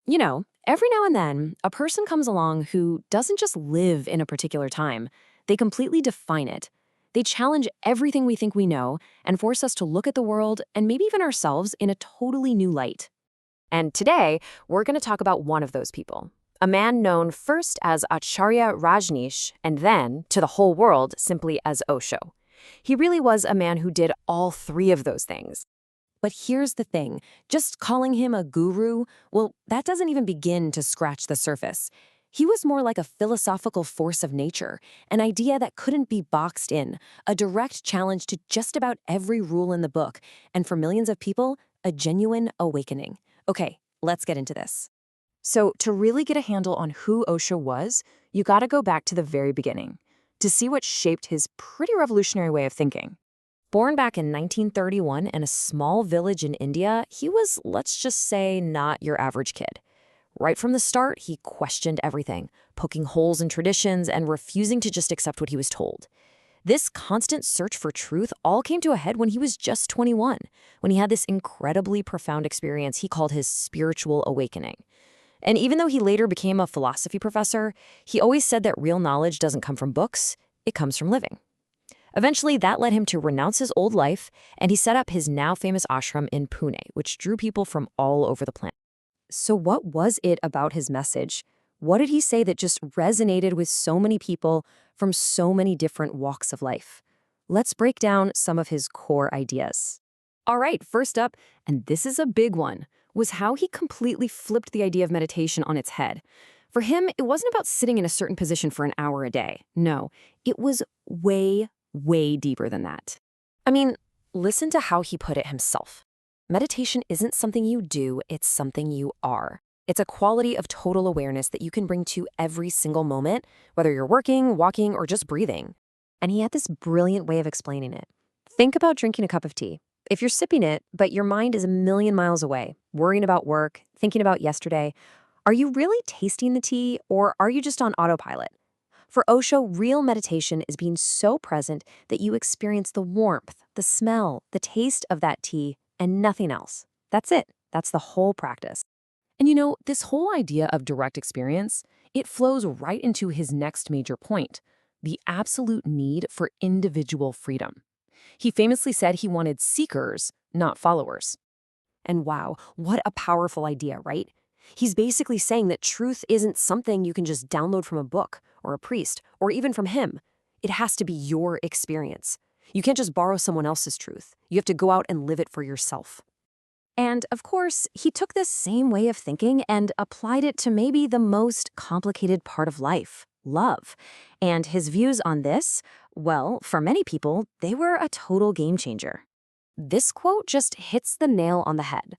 Every now and then, a person comes along who doesn't just live in a particular time, they completely define it. They challenge everything we think we know and force us to look at the world and maybe even ourselves in a totally new light. And today, we're going to talk about one of those people. A man known first as Acharya Rajneesh and then, to the whole world, simply as Osho. He really was a man who did all three of those things. But here's the thing, just calling him a guru, well, that doesn't even begin to scratch the surface. He was more like a philosophical force of nature, an idea that couldn't be boxed in, a direct challenge to just about every rule in the book, and for millions of people, a genuine awakening. Okay, let's get into this. So, to really get a handle on who Osho was, you gotta go back to the very beginning, to see what shaped his pretty revolutionary way of thinking. Born back in 1931 in a small village in India, he was, let's just say, not your average kid. Right from the start, he questioned everything, poking holes in traditions and refusing to just accept what he was told. This constant search for truth all came to a head when he was just 21, when he had this incredibly profound experience he called his spiritual awakening. And even though he later became a philosophy professor, he always said that real knowledge doesn't come from books, it comes from living. Eventually, that led him to renounce his old life, and he set up his now famous ashram in Pune, which drew people from all over the planet. So what was it about his message? What did he say that just resonated with so many people from so many different walks of life? Let's break down some of his core ideas. All right, first up, and this is a big one, was how he completely flipped the idea of meditation on its head. For him, it wasn't about sitting in a certain position for an hour a day. No, it was way deeper than that. I mean, listen to how he put it himself. Meditation isn't something you do, it's something you are. It's a quality of total awareness that you can bring to every single moment, whether you're working, walking, or just breathing. And he had this brilliant way of explaining it. Think about drinking a cup of tea. If you're sipping it, but your mind is a million miles away, worrying about work, thinking about yesterday, are you really tasting the tea, or are you just on autopilot? For Osho, real meditation is being so present that you experience the warmth, the smell, the taste of that tea, and nothing else. That's it. That's the whole practice. And this whole idea of direct experience, it flows right into his next major point, the absolute need for individual freedom. He famously said he wanted seekers, not followers. And wow, what a powerful idea, right? He's basically saying that truth isn't something you can just download from a book or a priest or even from him. It has to be your experience. You can't just borrow someone else's truth. You have to go out and live it for yourself. And of course, he took this same way of thinking and applied it to maybe the most complicated part of life, love. And his views on this, well, for many people, they were a total game changer. This quote just hits the nail on the head.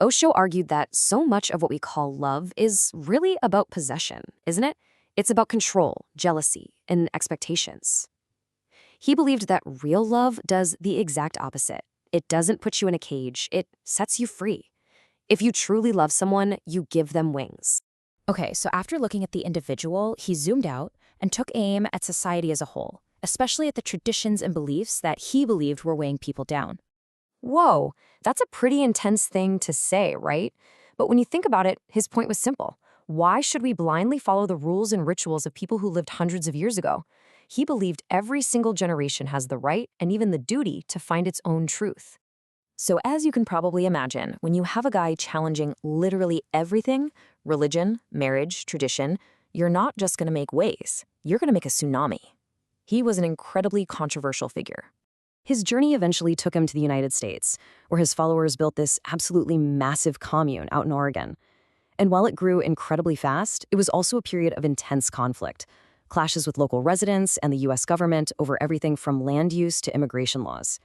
Osho argued that so much of what we call love is really about possession, isn't it? It's about control, jealousy, and expectations. He believed that real love does the exact opposite. It doesn't put you in a cage, it sets you free. If you truly love someone, you give them wings. Okay, so after looking at the individual, he zoomed out and took aim at society as a whole, especially at the traditions and beliefs that he believed were weighing people down. Whoa, that's a pretty intense thing to say, right? But when you think about it, his point was simple. Why should we blindly follow the rules and rituals of people who lived hundreds of years ago? He believed every single generation has the right and even the duty to find its own truth. So as you can probably imagine, when you have a guy challenging literally everything, religion, marriage, tradition, you're not just going to make waves, you're going to make a tsunami. He was an incredibly controversial figure. His journey eventually took him to the United States, where his followers built this absolutely massive commune out in Oregon. And while it grew incredibly fast, it was also a period of intense conflict, clashes with local residents and the US government over everything from land use to immigration laws.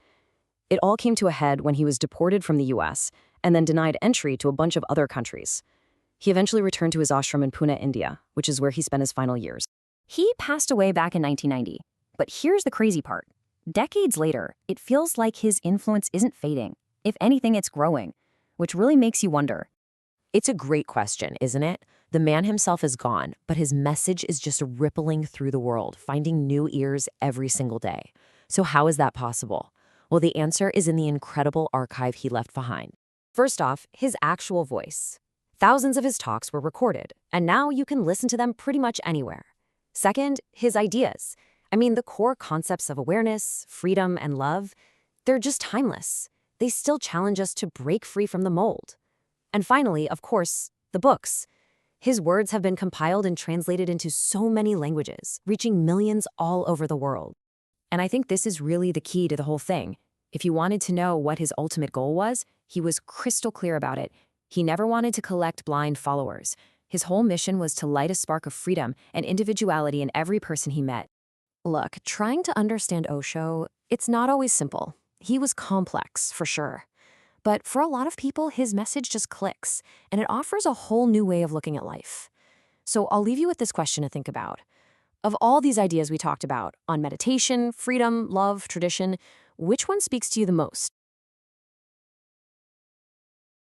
It all came to a head when he was deported from the US and then denied entry to a bunch of other countries. He eventually returned to his ashram in Pune, India, which is where he spent his final years. He passed away back in 1990. But here's the crazy part. Decades later, it feels like his influence isn't fading. If anything, it's growing, which really makes you wonder. It's a great question, isn't it? The man himself is gone, but his message is just rippling through the world, finding new ears every single day. So how is that possible? Well, the answer is in the incredible archive he left behind. First off, his actual voice. Thousands of his talks were recorded, and now you can listen to them pretty much anywhere. Second, his ideas. I mean, the core concepts of awareness, freedom, and love, they're just timeless. They still challenge us to break free from the mold. And finally, of course, the books. His words have been compiled and translated into so many languages, reaching millions all over the world. And I think this is really the key to the whole thing. If you wanted to know what his ultimate goal was, he was crystal clear about it. He never wanted to collect blind followers. His whole mission was to light a spark of freedom and individuality in every person he met. Look, trying to understand Osho, it's not always simple. He was complex, for sure. But for a lot of people, his message just clicks, and it offers a whole new way of looking at life. So I'll leave you with this question to think about. Of all these ideas we talked about, on meditation, freedom, love, tradition, which one speaks to you the most?